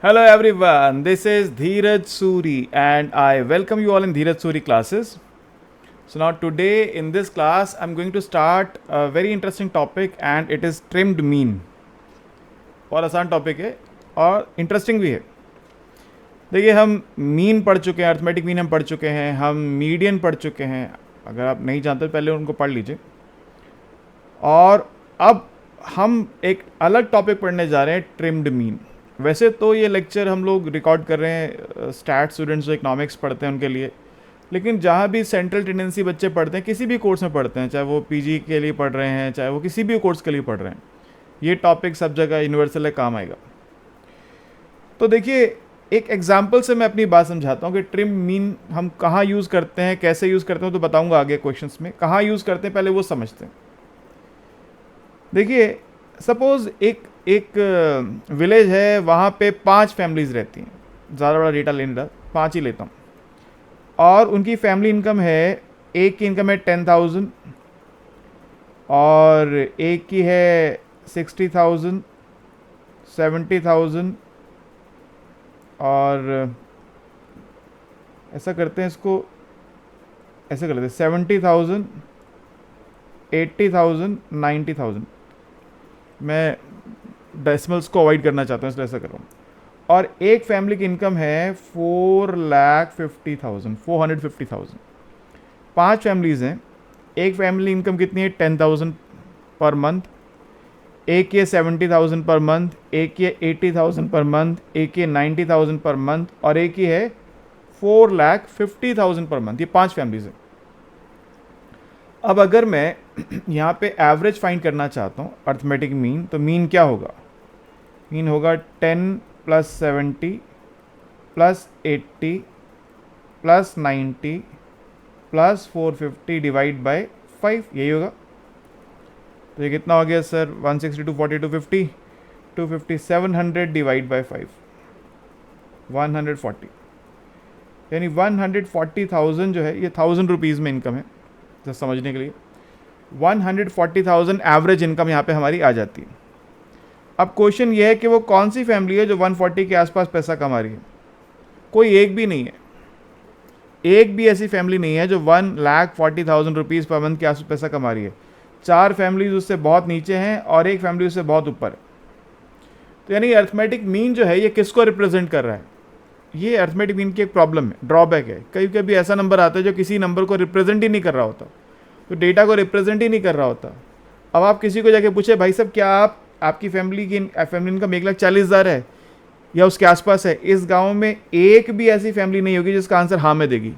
Hello everyone, this is Dheeraj Suri and I welcome you all in Dheeraj Suri classes. So now today in this class I'm going to start a very interesting topic and it is trimmed mean. बहुत आसान topic है और interesting भी है. देखिए हम mean पढ़ चुके हैं, अर्थमेटिक मीन हम पढ़ चुके हैं, हम मीडियन पढ़ चुके हैं. अगर आप नहीं जानते पहले उनको पढ़ लीजिए. और अब हम एक अलग टॉपिक पढ़ने जा रहे हैं, ट्रिम्ड मीन. वैसे तो ये लेक्चर हम लोग रिकॉर्ड कर रहे हैं स्टैट स्टूडेंट्स जो इकोनॉमिक्स पढ़ते हैं उनके लिए, लेकिन जहाँ भी सेंट्रल टेंडेंसी बच्चे पढ़ते हैं, किसी भी कोर्स में पढ़ते हैं, चाहे वो पीजी के लिए पढ़ रहे हैं, चाहे वो किसी भी कोर्स के लिए पढ़ रहे हैं, ये टॉपिक सब जगह यूनिवर्सल है, काम आएगा. तो देखिए एक एग्जाम्पल से मैं अपनी बात समझाता हूँ कि ट्रिम मीन हम कहाँ यूज़ करते हैं, कैसे यूज़ करते हैं, तो बताऊँगा आगे क्वेश्चंस में. कहाँ यूज़ करते हैं पहले वो समझते हैं. देखिए सपोज़ एक विलेज है, वहाँ पे 5 फैमिलीज़ रहती हैं. ज़्यादा बड़ा डेटा लेने रहा, 5 ही लेता हूँ. और उनकी फैमिली इनकम है, एक की इनकम है 10,000 और एक की है 60,000, 70,000 और ऐसा करते हैं इसको, ऐसे कर लेते हैं 70,000, 80,000, 90,000. मैं डेसिमल्स को अवॉइड करना चाहता हूँ इसलिए ऐसा कर रहा हूँ. और एक फैमिली की इनकम है 4,50,000, 450,000. 5 फैमिलीज़ हैं. एक फैमिली इनकम कितनी है 10,000 पर मंथ, एक की 70,000 पर मंथ, एक की 80,000 पर मंथ, एक की 90,000 पर मंथ और एक की है 4,50,000 पर मंथ. ये 5 फैमिलीज़ हैं. अब अगर मैं यहाँ पे एवरेज फाइंड करना चाहता हूँ, अर्थमेटिक मीन, तो मीन क्या होगा? मीन होगा 10 + 70 + 80 + 90 + 450 डिवाइड बाय 5. यही होगा. तो ये कितना हो गया सर? 160, 240, 250, 250, 700 divide by 5, 140. यानी 140,000 जो है, ये 1000 रुपीज़ में इनकम है, तो समझने के लिए 140,000 एवरेज इनकम यहाँ पे हमारी आ जाती है. अब क्वेश्चन ये है कि वो कौन सी फैमिली है जो 140 के आसपास पैसा कमा रही है? कोई एक भी नहीं है. एक भी ऐसी फैमिली नहीं है जो 1,40,000 रुपीज़ पर मंथ के आसपास पैसा कमा रही है. 4 फैमिलीज उससे बहुत नीचे हैं और एक फैमिली उससे बहुत ऊपर है. तो यानी अर्थमेटिक मीन जो है ये किसको रिप्रेजेंट कर रहा है? ये अर्थमेटिक मीन की एक प्रॉब्लम है, ड्रॉबैक है. कभी कभी ऐसा नंबर आता है जो किसी नंबर को रिप्रेजेंट ही नहीं कर रहा होता, तो डेटा को रिप्रेजेंट ही नहीं कर रहा होता. अब आप किसी को जाके पूछे, भाई साहब क्या आपकी फैमिली इनकम 1,40,000 है या उसके आसपास है? इस गांव में एक भी ऐसी फैमिली नहीं होगी जिसका आंसर हाँ में देगी.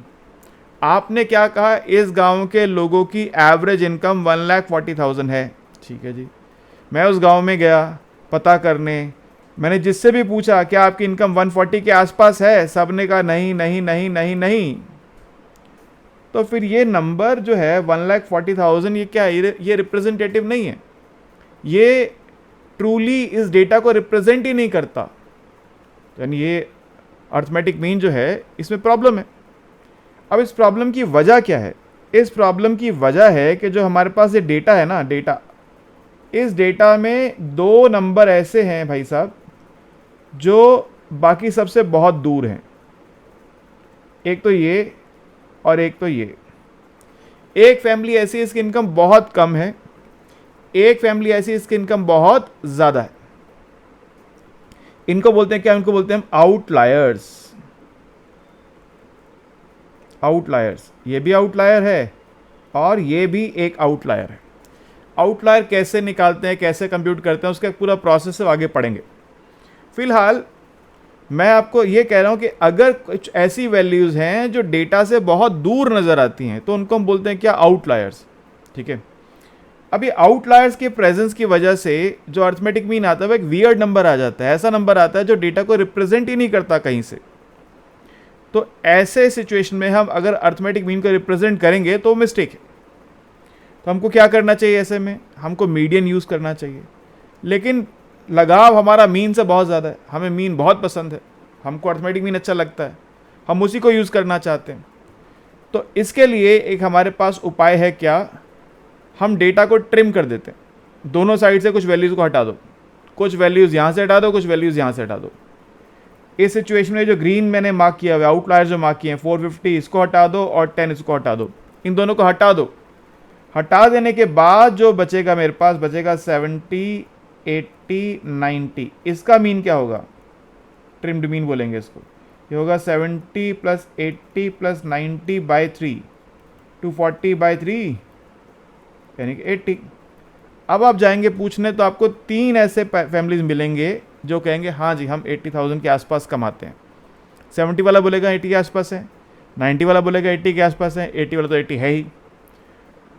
आपने क्या कहा? इस गांव के लोगों की एवरेज इनकम 1,40,000 है. ठीक है जी. मैं उस गांव में गया पता करने, मैंने जिससे भी पूछा क्या आपकी इनकम 140 के आसपास है, सब ने कहा नहीं नहीं नहीं नहीं नहीं. तो फिर ये नंबर जो है 1,40,000 ये क्या है? ये रिप्रेजेंटेटिव नहीं है. ये ट्रूली इस डेटा को रिप्रेजेंट ही नहीं करता. यानी ये अर्थमेटिक मीन जो है इसमें प्रॉब्लम है. अब इस प्रॉब्लम की वजह क्या है? इस प्रॉब्लम की वजह है कि जो हमारे पास ये डेटा है ना, डेटा, इस डेटा में 2 नंबर ऐसे हैं भाई साहब जो बाकी सबसे बहुत दूर हैं. एक तो ये और एक तो ये. एक फैमिली ऐसी इसकी इनकम बहुत कम है, एक फैमिली ऐसी इसकी इनकम बहुत ज़्यादा है. इनको बोलते हैं क्या? इनको बोलते हैं हम आउटलायर्स. आउटलायर्स. ये भी आउटलायर है और ये भी एक आउटलायर है. आउटलायर कैसे निकालते हैं, कैसे कंप्यूट करते हैं, उसका पूरा प्रोसेस सब आगे पढ़ेंगे. फिलहाल मैं आपको ये कह रहा हूं कि अगर कुछ ऐसी वैल्यूज़ हैं जो डेटा से बहुत दूर नज़र आती हैं तो उनको हम बोलते हैं क्या? आउटलायर्स. ठीक है. अभी आउटलायर्स के प्रेजेंस की वजह से जो अर्थमेटिक मीन आता है वो एक वियर्ड नंबर आ जाता है. ऐसा नंबर आता है जो डेटा को रिप्रेजेंट ही नहीं करता कहीं से. तो ऐसे सिचुएशन में हम अगर अर्थमेटिक मीन को रिप्रेजेंट करेंगे तो मिस्टेक है. तो हमको क्या करना चाहिए? ऐसे में हमको मीडियन यूज़ करना चाहिए. लेकिन लगाव हमारा मीन से बहुत ज़्यादा है. हमें मीन बहुत पसंद है, हमको अर्थमेटिक मीन अच्छा लगता है, हम उसी को यूज़ करना चाहते हैं. तो इसके लिए एक हमारे पास उपाय है क्या? हम डेटा को ट्रिम कर देते हैं. दोनों साइड से कुछ वैल्यूज़ को हटा दो, कुछ वैल्यूज़ यहाँ से हटा दो, कुछ वैल्यूज़ यहाँ से हटा दो. इस सिचुएशन में जो ग्रीन मैंने मार्क किया हुआ, आउटलायर जो मार्क किए हैं, 450 इसको हटा दो और 10 इसको हटा दो, इन दोनों को हटा दो। हटा देने के बाद जो बचेगा मेरे पास, बचेगा 70, 80, 90। इसका मीन क्या होगा? ट्रिम्ड मीन बोलेंगे इसको। ये होगा 70 प्लस 80 प्लस 90 बाई 3, 240/3 यानी कि 80। अब आप जाएंगे पूछने तो आपको 3 ऐसे फैमिलीज मिलेंगे जो कहेंगे हाँ जी हम 80,000 के आसपास कमाते हैं। 70 वाला बोलेगा 80 के आसपास है, 90 वाला बोलेगा 80 के आसपास है, 80 वाला तो 80 है ही।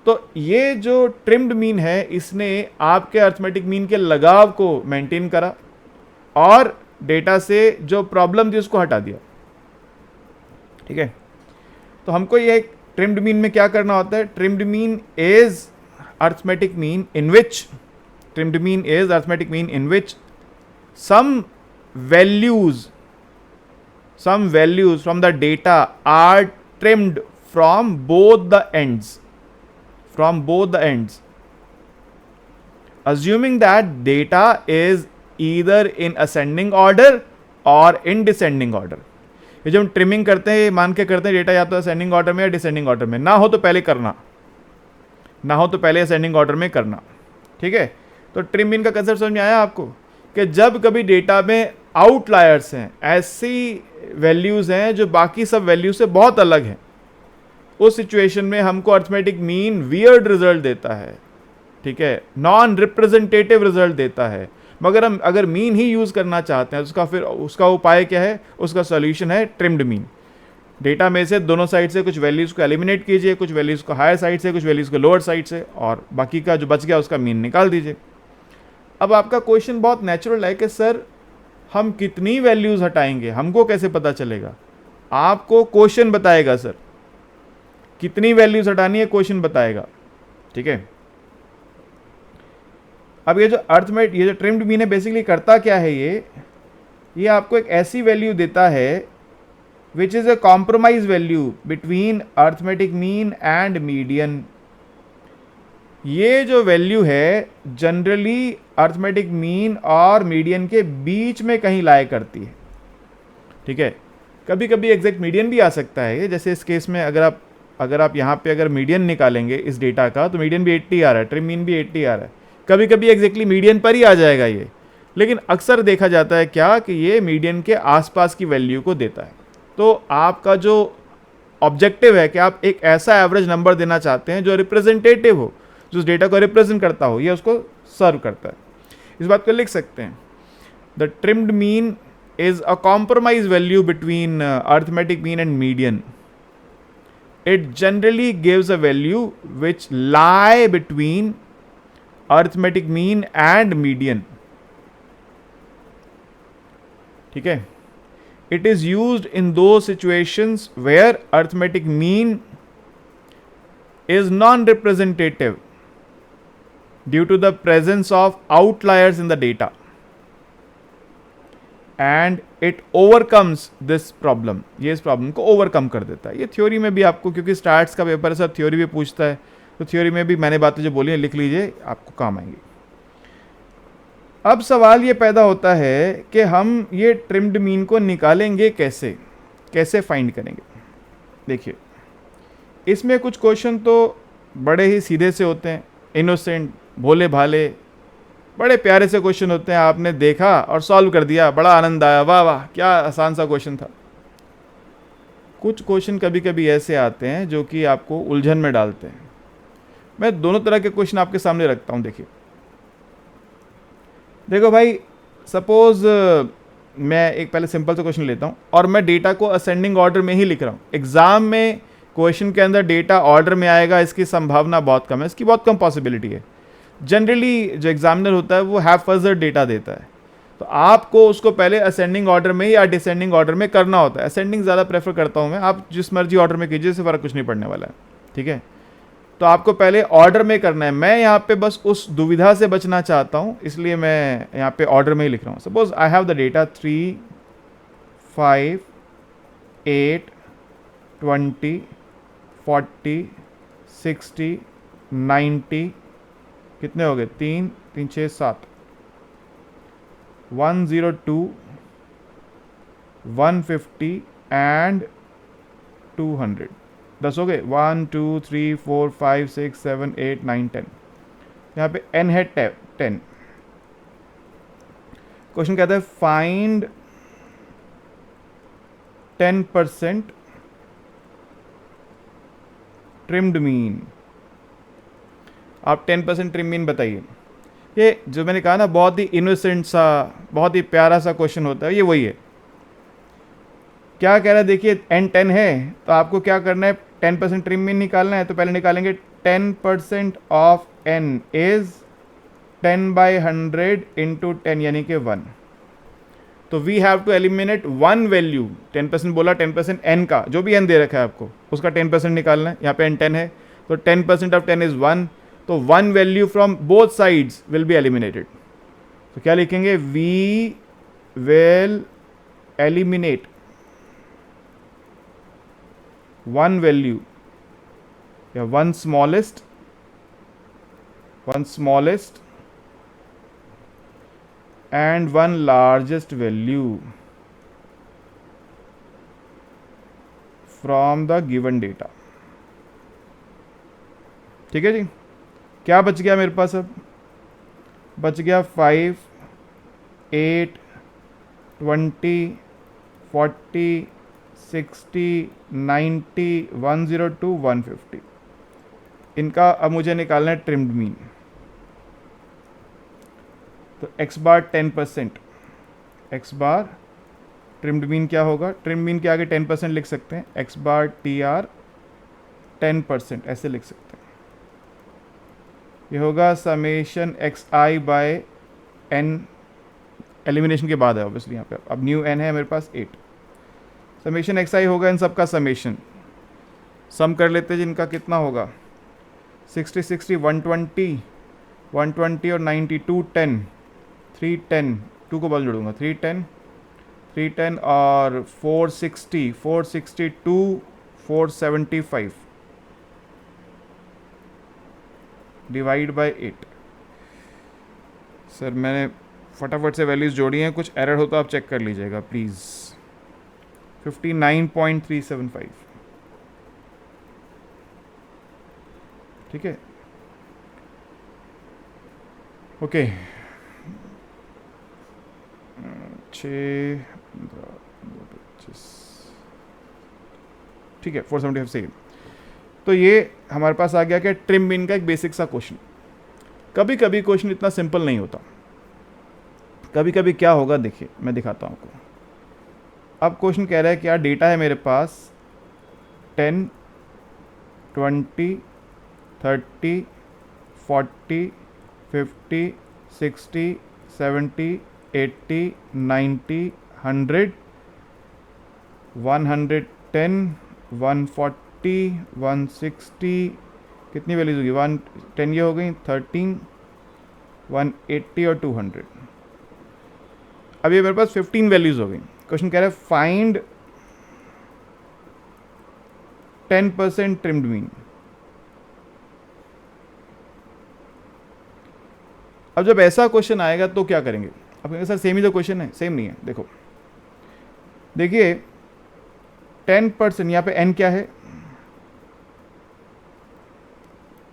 तो ये जो ट्रिम्ड मीन है इसने आपके अर्थमेटिक मीन के लगाव को मेंटेन करा और डेटा से जो प्रॉब्लम थी उसको हटा दिया। ठीक है, तो हमको ये ट्रिम्ड मीन में क्या करना होता है? Trimmed mean is arithmetic mean in which some values from the data are trimmed from both the ends, assuming that data is either in ascending order or in descending order। ये जब हम trimming करते हैं मान के करते हैं data या तो असेंडिंग ऑर्डर में या डिसेंडिंग ऑर्डर में, ना हो तो पहले असेंडिंग ऑर्डर में करना। ठीक है, तो ट्रिम मीन का कंसेप्ट समझ में आया आपको कि जब कभी डेटा में आउटलायर्स हैं, ऐसी वैल्यूज हैं जो बाकी सब वैल्यू से बहुत अलग हैं, उस सिचुएशन में हमको अर्थमेटिक मीन वियर्ड रिजल्ट देता है। ठीक है, नॉन रिप्रेजेंटेटिव रिजल्ट देता है। मगर हम अगर मीन ही यूज करना चाहते हैं तो उसका उपाय क्या है? उसका सॉल्यूशन है ट्रिम्ड मीन। डेटा में से दोनों साइड से कुछ वैल्यूज को एलिमिनेट कीजिए, कुछ वैल्यूज को हायर साइड से, कुछ वैल्यूज को लोअर साइड से, और बाकी का जो बच गया उसका मीन निकाल दीजिए। अब आपका क्वेश्चन बहुत नेचुरल है कि सर हम कितनी वैल्यूज हटाएंगे, हमको कैसे पता चलेगा? आपको क्वेश्चन बताएगा सर कितनी वैल्यूज हटानी है, क्वेश्चन बताएगा। ठीक है, अब ये जो ट्रिम्ड मीन है बेसिकली करता क्या है? ये आपको एक ऐसी वैल्यू देता है which is a compromise value between arithmetic mean and median. ये जो वैल्यू है जनरली अर्थमेटिक मीन और मीडियन के बीच में कहीं लाया करती है। ठीक है, कभी कभी एग्जैक्ट मीडियन भी आ सकता है, जैसे इस केस में अगर आप यहाँ पे अगर मीडियन निकालेंगे इस डेटा का तो मीडियन भी 80 आ रहा है, ट्रिम मीन भी 80 आ रहा है। कभी कभी एग्जैक्टली मीडियन पर ही आ जाएगा ये, लेकिन अक्सर देखा जाता है क्या कि ये मीडियन के आसपास की वैल्यू को देता है। तो आपका जो ऑब्जेक्टिव है कि आप एक ऐसा एवरेज नंबर देना चाहते हैं जो रिप्रेजेंटेटिव हो, जो उस डेटा को रिप्रेजेंट करता हो, ये उसको सर्व करता है। इस बात को लिख सकते हैं, the trimmed mean is a compromise value between arithmetic mean and median. It generally gives a value which lie between arithmetic mean and median. ठीक है, it is used in those situations where arithmetic mean is non-representative due to the presence of outliers in the data. And it overcomes this problem, ये इस problem को overcome कर देता है। ये theory में भी आपको, क्योंकि स्टार्ट्स का पेपर है सर, थ्योरी भी पूछता है, तो थ्योरी में भी मैंने बातें जो बोली हैं लिख लीजिए, आपको काम आएंगी। अब सवाल ये पैदा होता है कि हम ये ट्रिम्ड मीन को निकालेंगे कैसे फाइंड करेंगे? देखिए, इसमें कुछ क्वेश्चन तो बड़े ही सीधे से होते हैं, इनोसेंट, भोले भाले, बड़े प्यारे से क्वेश्चन होते हैं, आपने देखा और सॉल्व कर दिया, बड़ा आनंद आया, वाह वाह क्या आसान सा क्वेश्चन था। कुछ क्वेश्चन कभी कभी ऐसे आते हैं जो कि आपको उलझन में डालते हैं। मैं दोनों तरह के क्वेश्चन आपके सामने रखता हूं। देखो भाई, सपोज मैं एक पहले सिंपल सा क्वेश्चन लेता हूं और मैं डेटा को असेंडिंग ऑर्डर में ही लिख रहा हूं। एग्जाम में क्वेश्चन के अंदर डेटा ऑर्डर में आएगा, इसकी संभावना बहुत कम है, इसकी बहुत कम पॉसिबिलिटी है। जनरली जो एग्जामिनर होता है वो हैफर्जर्ड डेटा देता है, तो आपको उसको पहले असेंडिंग ऑर्डर में या डिसेंडिंग ऑर्डर में करना होता है। असेंडिंग ज़्यादा प्रेफर करता हूँ मैं, आप जिस मर्जी ऑर्डर में कीजिए, इससे फ़र्क कुछ नहीं पड़ने वाला है। ठीक है, तो आपको पहले ऑर्डर में करना है। मैं यहाँ पे बस उस दुविधा से बचना चाहता हूँ, इसलिए मैं यहाँ पे ऑर्डर में ही लिख रहा हूँ। Suppose I have the data 3, 5, 8, 20, 40, 60, 90, कितने हो गए? 3, 3, 6, 7, 102, 150 एंड 200, 10 हो गए, 1 2 3 4 5 6 7 8 9 10, यहाँ पे n है 10। क्वेश्चन कहता है फाइंड 10% ट्रिम्ड मीन। आप 10% ट्रिम मीन बताइए। ये जो मैंने कहा ना, बहुत ही इनोसेंट सा, बहुत ही प्यारा सा क्वेश्चन होता है, ये वही है। क्या कह रहा है देखिए, n 10 है तो आपको क्या करना है, 10% ट्रिम मीन निकालना है। तो पहले निकालेंगे 10% ऑफ n इज 10/100 इंटू 10 यानी कि 1। तो we have to eliminate one value, 10% बोला, 10% n का, जो भी n दे रखा है आपको उसका 10% निकालना है। यहाँ पे n 10 है तो 10% ऑफ 10 इज 1, तो one value from both sides will be eliminated. तो क्या लिखेंगे, we will eliminate one value या one smallest and one largest value from the given data। ठीक है जी। क्या बच गया मेरे पास, अब बच गया 5 8 20 40 60 90 102 150। इनका अब मुझे निकालना है ट्रिम्ड मीन। तो x बार 10%, x बार ट्रिम्ड मीन क्या होगा, ट्रिम्ड मीन के आगे 10% लिख सकते हैं, x बार TR 10%, ऐसे लिख सकते हैं। ये होगा summation xi by n, elimination के बाद है ऑब्वियसली यहाँ पे। अब न्यू n है मेरे पास 8, समेशन xi होगा इन सब का समेशन। सम कर लेते हैं जिनका कितना होगा, 60 60 120 120 और 90 210 310, 2 को बल जोड़ूंगा, 310 310 और 460 462 475 डिवाइड बाय 8। सर मैंने फटाफट से वैल्यूज जोड़ी हैं, कुछ एरर हो तो आप चेक कर लीजिएगा प्लीज़। 59.375, ठीक है, ओके। 6 25, ठीक है, 475 सही। तो ये हमारे पास आ गया क्या, ट्रिम मीन का एक बेसिक सा क्वेश्चन। कभी कभी क्वेश्चन इतना सिंपल नहीं होता, कभी कभी क्या होगा देखिए मैं दिखाता हूँ आपको। अब क्वेश्चन कह रहा है क्या, डेटा है मेरे पास 10 20 30 40 50 60 70 80 90 100 110 140 160, कितनी वैल्यूज होगी, 110 ये हो गई, 13 180 और 200। अब ये मेरे पास 15 वैल्यूज हो गई। क्वेश्चन कह रहा है फाइंड 10% ट्रिम्ड मीन। अब जब ऐसा क्वेश्चन आएगा तो क्या करेंगे, अब कहेंगे सर सेम ही तो क्वेश्चन है, सेम नहीं है। देखो देखिए 10%, यहाँ पे n क्या है,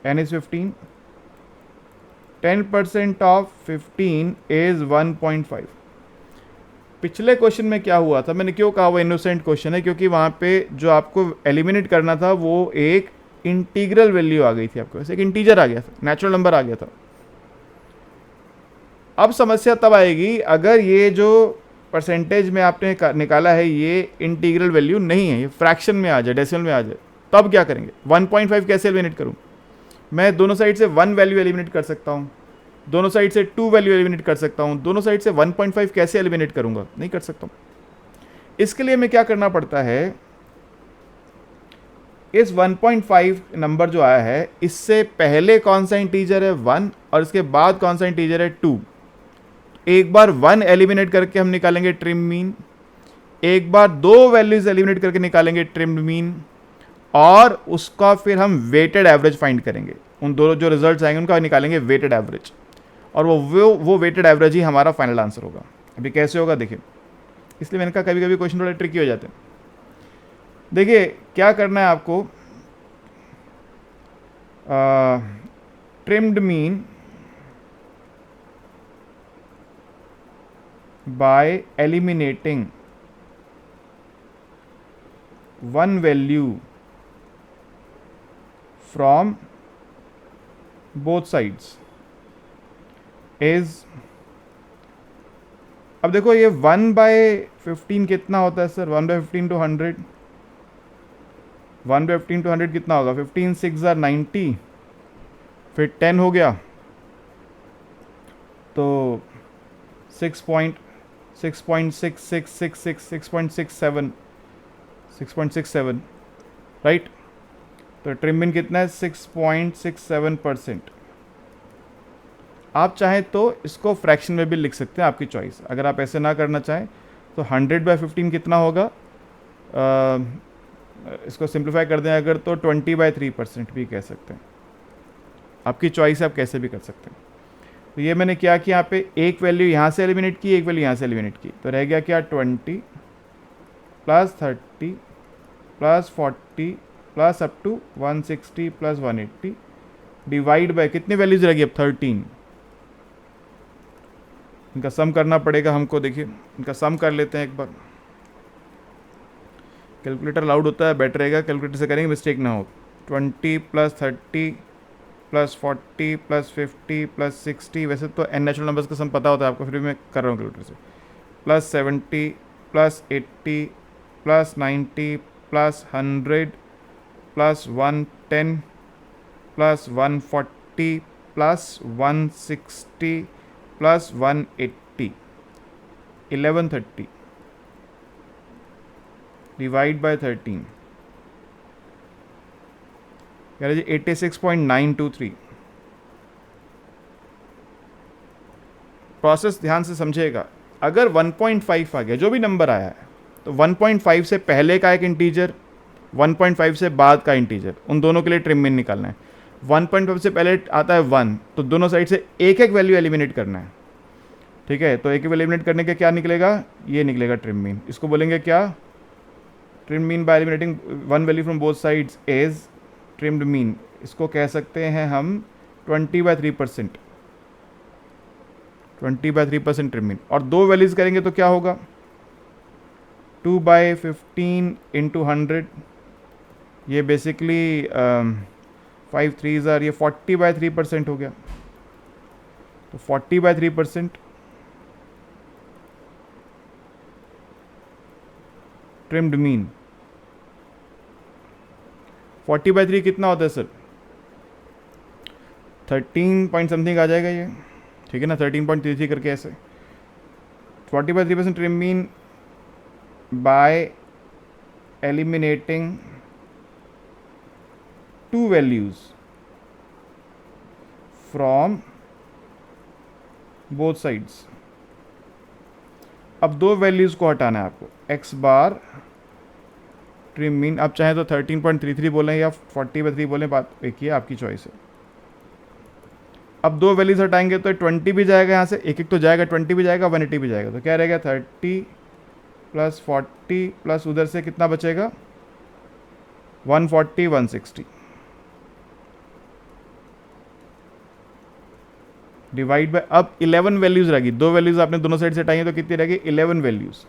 n इज 15, 10% ऑफ 15 इज 1.5। पिछले क्वेश्चन में क्या हुआ था, मैंने क्यों कहा वो इनोसेंट क्वेश्चन है, क्योंकि वहाँ पे जो आपको एलिमिनेट करना था वो एक इंटीग्रल वैल्यू आ गई थी, आपके पास एक इंटीजर आ गया था, नेचुरल नंबर आ गया था। अब समस्या तब आएगी अगर ये जो परसेंटेज में आपने निकाला है ये इंटीग्रल वैल्यू नहीं है, ये फ्रैक्शन में आ जाए, डेसिमल में आ जाए, तब क्या करेंगे। 1.5 कैसे एलिमिनेट करूं, मैं दोनों साइड से 1 वैल्यू एलिमिनेट कर सकता हूं, दोनों साइड से 2 वैल्यू एलिमिनेट कर सकता हूं, दोनों साइड से 1.5 कैसे एलिमिनेट करूंगा, नहीं कर सकता हूं। इसके लिए मैं क्या करना पड़ता है, इस 1.5 नंबर जो आया है इससे पहले कौन सा इंटीजर है 1 और इसके बाद कौन सा इंटीजर है 2। एक बार 1 एलिमिनेट करके हम निकालेंगे ट्रिम मीन, एक बार 2 वैल्यूज एलिमिनेट करके निकालेंगे ट्रिम्ड मीन, और उसका फिर हम वेटेड एवरेज फाइंड करेंगे। उन दोनों जो रिजल्ट्स आएंगे उनका निकालेंगे वेटेड एवरेज, और वो वेटेड एवरेज ही हमारा फाइनल आंसर होगा। अभी कैसे होगा देखिए, इसलिए मैंने कहा कभी कभी क्वेश्चन थोड़े ट्रिकी हो जाते हैं। देखिए क्या करना है आपको, trimmed mean by eliminating one value from both sides is, अब देखो ये 1/15 कितना होता है सर, 1/15 टू 100, 1/15 टू 100 कितना होगा, 15 6 are 90, फिर 10 हो गया तो 6.666666.67 राइट। तो ट्रिम मीन कितना है 6.67%। आप चाहें तो इसको फ्रैक्शन में भी लिख सकते हैं, आपकी चॉइस। अगर आप ऐसे ना करना चाहें तो 100/15 कितना होगा, इसको सिंप्लीफाई कर दें अगर तो 20/3% भी कह सकते हैं, आपकी चॉइस है, आप कैसे भी कर सकते हैं। तो ये मैंने क्या किया, यहाँ पे एक वैल्यू यहाँ से एलिमिनेट की, एक वैल्यू यहाँ से एलिमिनेट की, तो रह गया क्या 20 plus 30 plus 40 plus up to 160 plus 180 divide by कितनी वैल्यूज रहेगी अब 13। इनका सम करना पड़ेगा हमको, देखिए इनका सम कर लेते हैं एक बार। कैलकुलेटर लाउड होता है, बेटर रहेगा कैलकुलेटर से करेंगे, मिस्टेक ना हो। 20 प्लस 30 प्लस 40 प्लस 50 प्लस 60, वैसे तो एन नेचुरल नंबर्स का सम पता होता है आपको, फिर भी मैं कर रहा हूँ कैलकुलेटर से। Plus 70 plus 80 plus 90 plus 100 plus 110 plus 140 plus 160 plus 180, 1130 divide by 13 कह रहे जी 86.923। प्रोसेस ध्यान से समझिएगा, अगर 1.5 आ गया जो भी नंबर आया है तो 1.5 से पहले का एक इंटीजर, 1.5 से बाद का इंटीजर, उन दोनों के लिए ट्रिम मीन निकालना है। 1.5 से पहले आता है 1, तो दोनों साइड से एक एक वैल्यू एलिमिनेट करना है, ठीक है। तो एक एलिमिनेट करने के क्या निकलेगा, ये निकलेगा ट्रिम मीन। इसको बोलेंगे क्या, trim mean by eliminating one value from both sides is trimmed mean. इसको कह सकते हैं हम 20/3%, 20/3% ट्रिम मीन। और दो वैल्यूज करेंगे तो क्या होगा, 2/15 इंटू 100, ये बेसिकली 5 3s ये 40/3% हो गया। तो 40/3% ट्रिम्ड मीन। 40/3 कितना होता है सर, 13 पॉइंट समथिंग आ जाएगा ये, ठीक है ना, 13.33 करके ऐसे। 40/3% trim mean by eliminating to values from both sides. अब दो वैल्यूज को हटाना है आपको, एक्स बार ट्रिम मीन, आप चाहें तो 13.33 बोलें या 40/3 बोलें, बात एक ही है, आपकी चॉइस है। अब दो वैल्यूज हटाएंगे तो 20 भी जाएगा यहाँ से, एक एक तो जाएगा, 20 भी जाएगा, 180 भी जाएगा, तो क्या रहेगा 30 प्लस 40 प्लस उधर से कितना बचेगा 140 160 डिवाइड बाय, अब 11 वैल्यूज रहेगी, दो वैल्यूज आपने दोनों साइड से हटाई हैं तो कितनी रहेगी 11 वैल्यूज।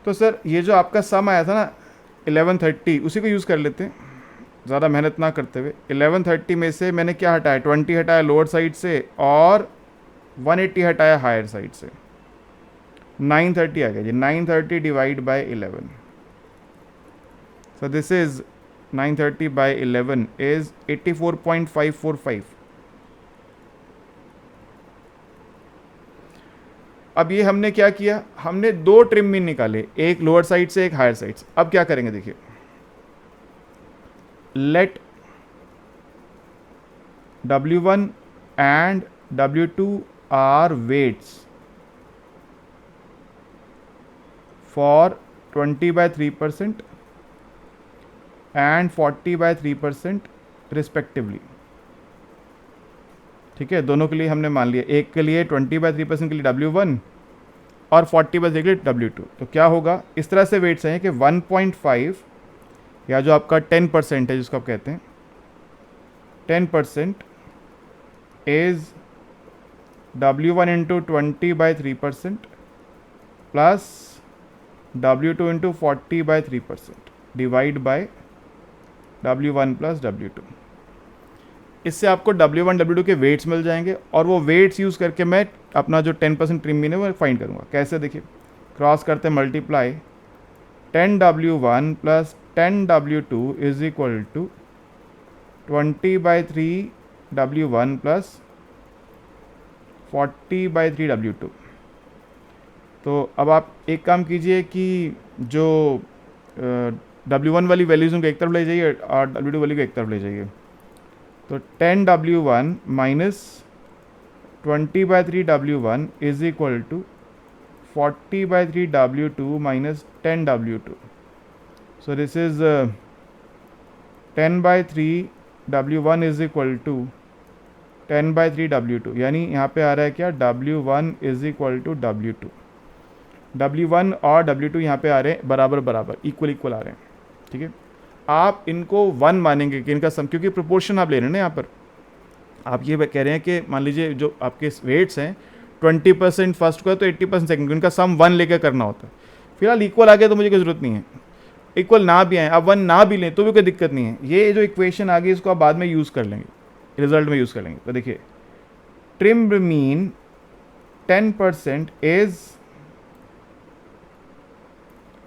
तो सर ये जो आपका सम आया था ना 1130, उसी को यूज़ कर लेते हैं ज़्यादा मेहनत ना करते हुए। 1130 में से मैंने क्या हटाया, 20 हटाया लोअर साइड से और 180 हटाया हायर साइड से, 930 आ गया जी। 930 divide by 11, so this is 930 by 11 is 84.545। अब ये हमने क्या किया, हमने दो ट्रिम मीन निकाले, एक लोअर साइड से एक हायर साइड से। अब क्या करेंगे देखिए, let W1 and W2 are weights for 20/3% and 40/3% respectively, ठीक है। दोनों के लिए हमने मान लिया, एक के लिए 20/3% के लिए W1 और 40/3 W2। तो क्या होगा, इस तरह से वेट्स हैं कि 1.5 या जो आपका 10% है जिसको आप कहते हैं 10% is W1 into 20/3% plus W2 into 40/3% divide by W1 plus W2। इससे आपको W1 W2 के वेट्स मिल जाएंगे और वो वेट्स यूज़ करके मैं अपना जो 10% ट्रिम मीन है वो फाइंड करूँगा। कैसे, देखिए क्रॉस करते multiply 10W1 plus 10W2 is equal to 20/3 W1 plus 40/3 W2। तो अब आप एक काम कीजिए कि जो W1 वाली वैल्यूज़ उनको एक तरफ ले जाइए और W2 वाली को एक तरफ ले जाइए। तो 10W1 minus 20/3 W1 is equal to 40/3 W2 minus 10 W2। So this is 10/3 W1 is equal to 10/3 W2, यानी यहाँ पे आ रहा है क्या, W1 is equal to W2। W1 और W2 यहाँ पे आ रहे हैं बराबर बराबर, इक्वल इक्वल आ रहे हैं, ठीक है। आप इनको 1 मानेंगे कि इनका सम, क्योंकि प्रोपोर्शन आप ले रहे हैं ना यहाँ पर। आप ये कह रहे हैं कि मान लीजिए जो आपके वेट्स हैं 20% फर्स्ट का तो 80% सेकंड का, इनका सम 1 लेकर करना होता है। फिलहाल इक्वल आ गया तो मुझे कोई ज़रूरत नहीं है, इक्वल ना भी आए, आप 1 ना भी लें तो भी कोई दिक्कत नहीं है। ये जो इक्वेशन आ गई इसको आप बाद में यूज़ कर लेंगे, रिजल्ट में यूज़ कर लेंगे। तो देखिए trimmed mean 10% is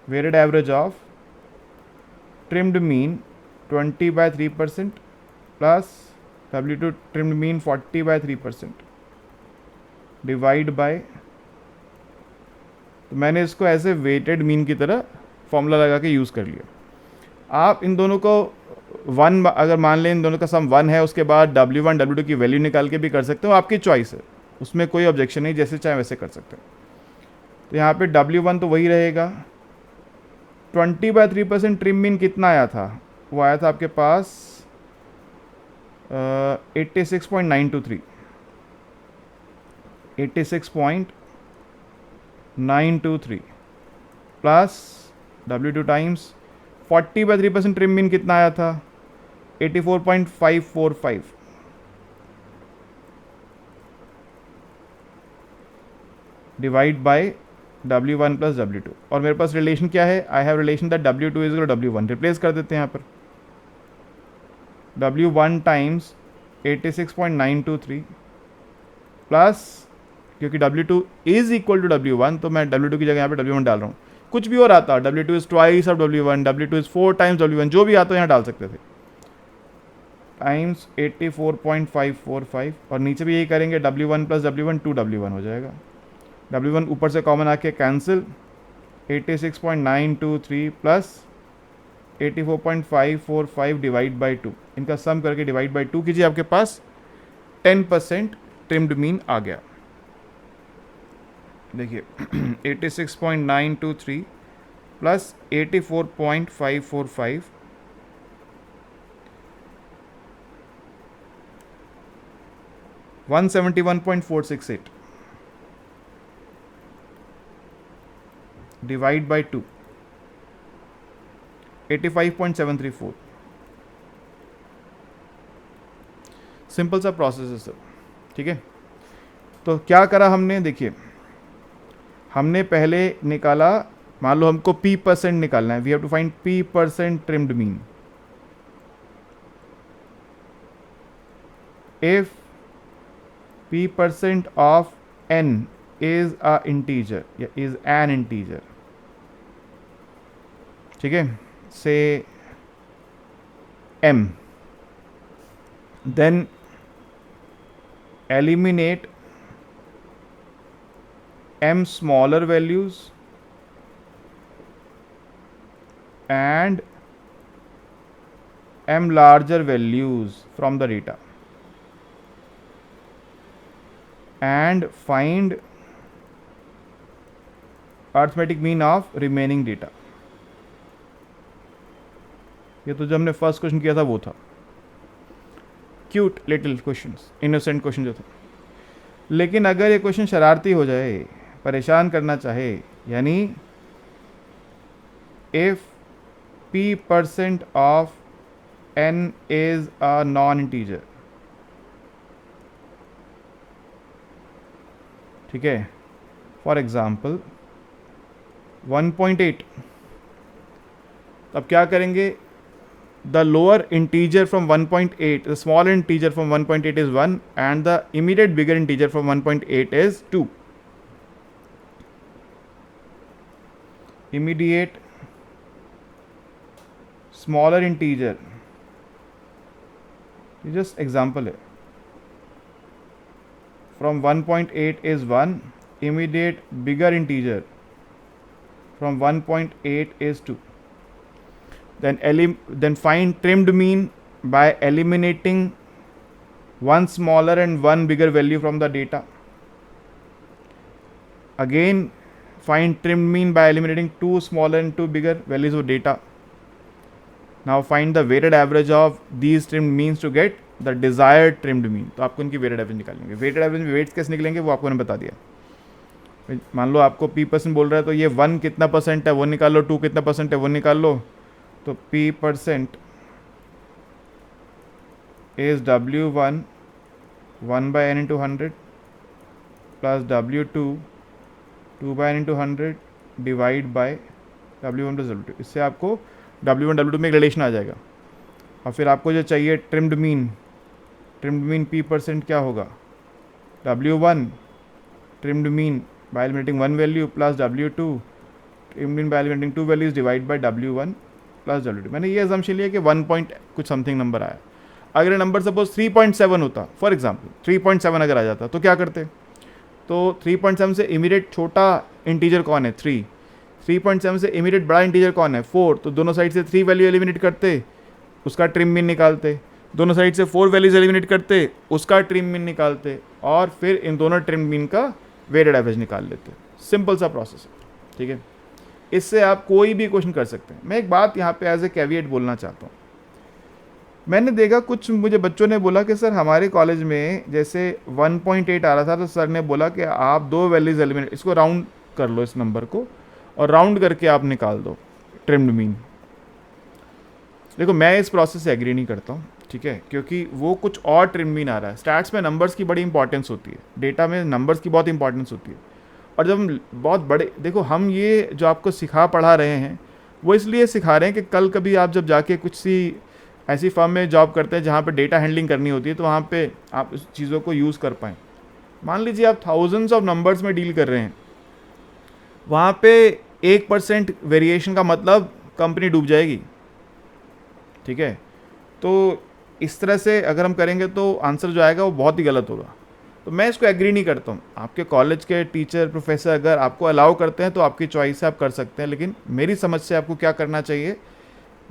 weighted average of trimmed mean 20/3% plus W2 trimmed mean 40/3% divide by, तो मैंने इसको ऐसे वेटेड मीन की तरह फॉर्मूला लगा के यूज़ कर लिया। आप इन दोनों को 1 अगर मान लें इन दोनों का सम 1 है, उसके बाद W1 W2 की वैल्यू निकाल के भी कर सकते हो, आपकी चॉइस है, उसमें कोई ऑब्जेक्शन नहीं, जैसे चाहे वैसे कर सकते हो। तो यहाँ पे W1 तो वही रहेगा। 20/3% ट्रिम मीन कितना आया था, वो आया था आपके पास 86.923 86.923 plus W2 times 40/3% trim mean कितना आया था 84.545 divide by W1 plus W2। और मेरे पास रिलेशन क्या है, I have relation that W2 is equal to W1। Replace कर देते हैं यहाँ पर W1 टाइम्स 86.923 प्लस, क्योंकि W2 is equal to W1 तो मैं W2 की जगह यहाँ पे W1 डाल रहा हूँ। कुछ भी और आता, W2 is twice of W1, W2 is 4 times W1, जो भी आता यहाँ डाल सकते थे, टाइम्स 84.545 और नीचे भी यही करेंगे, W1 प्लस W1 2W1 हो जाएगा। W1 ऊपर से कॉमन आके कैंसिल, 86.923 प्लस 84.545 डिवाइड बाई 2, इनका सम करके डिवाइड बाई 2 कीजिए, आपके पास 10% ट्रिम्ड मीन आ गया। देखिए 86.923 प्लस 84.545 171.468 डिवाइड बाई 2 85.734। सिंपल सा प्रोसेस है सर, ठीक है। तो क्या करा हमने, देखिए हमने पहले निकाला, मान लो हमको P% निकालना है, we have to find P% trimmed mean. If P% of n is a integer या is an integer, ठीक है, से m, then eliminate m smaller values and m larger values from the data and find arithmetic mean of remaining data. ये तो जो हमने first question किया था वो था, cute little question, innocent question जो था। लेकिन अगर ये क्वेश्चन शरारती हो जाए परेशान करना चाहे, यानी if p% of n is a non integer, ठीक है, फॉर एग्जाम्पल 1.8, अब क्या करेंगे, the lower integer from 1.8, the small integer from 1.8 is 1 and the immediate bigger integer from 1.8 is 2. Immediate smaller integer, ये just example है, from 1.8 is 1, immediate bigger integer from 1.8 is 2. Then find trimmed mean by eliminating one smaller and one bigger value from the data. Again, find trimmed mean by eliminating two smaller and two bigger values of data. Now find the weighted average of these trimmed means to get the desired trimmed mean. तो आपको इनकी weighted average निकालेंगे. weighted average में weights कैसे निकलेंगे वो आपको मैंने बता दिया. मान लो आपको p% बोल रहा है तो ये 1 कितना % है वो निकाल लो, 2 कितना % है वो निकाल लो. तो p% is W1 1 by n into 100 plus W2 2 by n into 100 divide by W1 plus W2. इससे आपको W1 W2 में एक रिलेशन आ जाएगा. और फिर आपको जो चाहिए ट्रिम्ड मीन p% क्या होगा, W1 trimmed mean by eliminating one value plus W2 trimmed mean by eliminating two values divide by W1 plus W2. मैंने ये assumption लिया कि 1 point कुछ समथिंग नंबर आया. अगर नंबर सपोज 3.7 होता, फॉर एग्जाम्पल 3.7 अगर आ जाता तो क्या करते, तो 3.7 से इमीडिएट छोटा इंटीजर कौन है, 3. 3.7 से इमीडिएट बड़ा इंटीजर कौन है, 4. तो दोनों साइड से 3 वैल्यू एलिमिनेट करते, उसका ट्रिम मीन निकालते. दोनों साइड से 4 वैल्यूज एलिमिनेट करते, उसका ट्रिम मीन निकालते, और फिर इन दोनों ट्रिम मीन का वेटेड एवरेज निकाल लेते. सिंपल सा प्रोसेस है, ठीक है. इससे आप कोई भी क्वेश्चन कर सकते हैं. मैं एक बात यहाँ पे एज ए कैविएट बोलना चाहता हूँ. मैंने देखा कुछ मुझे बच्चों ने बोला कि सर हमारे कॉलेज में जैसे 1.8 आ रहा था तो सर ने बोला कि आप 2 वैल्यूज एलिमिनेट, इसको राउंड कर लो इस नंबर को, और राउंड करके आप निकाल दो ट्रिम्ड मीन. देखो मैं इस प्रोसेस से एग्री नहीं करता हूँ, ठीक है, क्योंकि वो कुछ और ट्रिम्ड मीन आ रहा है. स्टैट्स में नंबर्स की बड़ी इंपॉर्टेंस होती है, डेटा में नंबर्स की बहुत इंपॉर्टेंस होती है. और जब हम बहुत बड़े, देखो हम ये जो आपको सिखा पढ़ा रहे हैं वो इसलिए सिखा रहे हैं कि कल कभी आप जब जाके कुछ सी ऐसी फर्म में जॉब करते हैं जहाँ पे डेटा हैंडलिंग करनी होती है तो वहाँ पे आप उस चीज़ों को यूज़ कर पाएँ. मान लीजिए आप थाउजेंड्स ऑफ नंबर्स में डील कर रहे हैं, वहाँ पे 1% वेरिएशन का मतलब कंपनी डूब जाएगी, ठीक है. तो इस तरह से अगर हम करेंगे तो आंसर जो आएगा वो बहुत ही गलत होगा. तो मैं इसको एग्री नहीं करता हूँ. आपके कॉलेज के टीचर प्रोफेसर अगर आपको अलाउ करते हैं तो आपकी चॉइस है, आप कर सकते हैं. लेकिन मेरी समझ से आपको क्या करना चाहिए,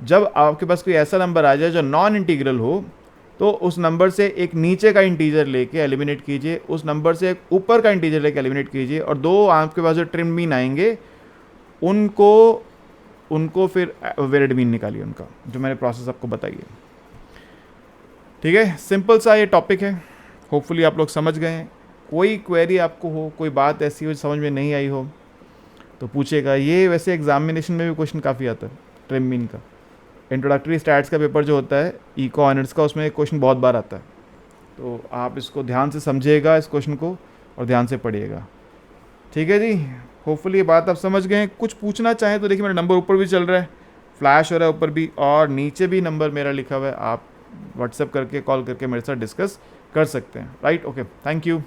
जब आपके पास कोई ऐसा नंबर आ जाए जो नॉन इंटीग्रल हो तो उस नंबर से एक नीचे का इंटीजर लेके एलिमिनेट कीजिए, उस नंबर से एक ऊपर का इंटीजर लेके एलिमिनेट कीजिए, और दो आपके पास जो ट्रिम मीन आएंगे उनको फिर वेरिड मीन निकालिए उनका, जो मैंने प्रोसेस आपको बताई है, ठीक है. सिंपल सा ये टॉपिक है, होपफुली आप लोग समझ गए हैं. कोई क्वेरी आपको हो, कोई बात ऐसी हो समझ में नहीं आई हो तो पूछेगा. ये वैसे एग्जामिनेशन में भी क्वेश्चन काफ़ी आता है ट्रिम मीन का. इंट्रोडक्टरी स्टैट्स का पेपर जो होता है इको ऑनर्स का, उसमें एक क्वेश्चन बहुत बार आता है. तो आप इसको ध्यान से समझिएगा इस क्वेश्चन को और ध्यान से पढ़िएगा, ठीक है जी. होपफुली ये बात आप समझ गए हैं. कुछ पूछना चाहें तो देखिए मेरा नंबर ऊपर भी चल रहा है, फ्लैश हो रहा है ऊपर भी, और नीचे भी नंबर मेरा लिखा हुआ है. आप व्हाट्सएप करके कॉल करके मेरे साथ डिस्कस कर सकते हैं. Right, okay, thank you.